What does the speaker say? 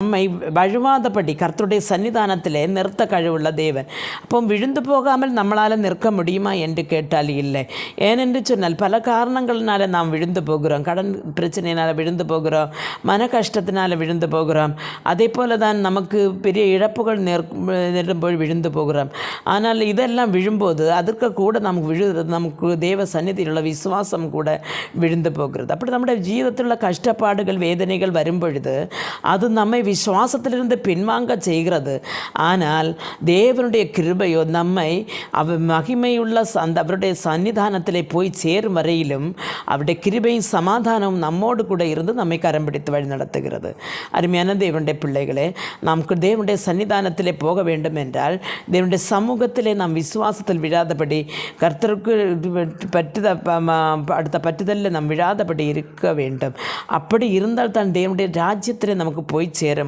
நம்மை வழுவாதபடி கர்த்தருடைய சன்னிதானத்திலே நிறுத்த கழுவுள்ள தேவன். அப்போ விழுந்து போகாமல் நம்மளால் நிற்க முடியுமா என்று கேட்டால் இல்லை. ஏனென்று சொன்னால் பல காரணங்கள்னால நாம் விழுந்து போகிறோம். கடன் பிரச்சனையினால் விழுந்து போகிறோம், மன கஷ்டத்தினால் விழுந்து போகிறோம். அதே போல தான் நமக்கு பெரிய இழப்புகள் நேரும்போது விழுந்து போகிறோம். ஆனால் இதெல்லாம் விழும்போது அதற்கு கூட நமக்கு தேவ சந்நிதியில் உள்ள விசுவாசம் கூட விழுந்து போகிறது. அப்படி நம்முடைய ஜீவிதத்தில் உள்ள கஷ்டப்பாடுகள் வேதனைகள் வரும்பொழுது அது நம்மை விசுவாசத்திலிருந்து பின்வாங்க செய்கிறது. ஆனால் தேவனுடைய கிருபையோ நம்மை மகிமையுள்ள அவருடைய சன்னிதானத்திலே போய் சேரும் வரையிலும் அவருடைய கிருபையும் சமாதானமும் நம்மோடு கூட இருந்து நம்மை கரம் பிடித்து வழி நடத்துகிறது. அருமையான தேவனுடைய பிள்ளைகளே, நாம் தேவனுடைய சன்னிதானத்திலே போக வேண்டும் என்றால் தேவனுடைய சமூகத்திலே நாம் விசுவாசத்தில் விழாதபடி கர்த்தருக்கு அடுத்த பற்றுதலில் நாம் விழாதபடி இருக்க வேண்டும். அப்படி இருந்தால் தான் தேவனுடைய ராஜ்யத்திலே நமக்கு போய் சேர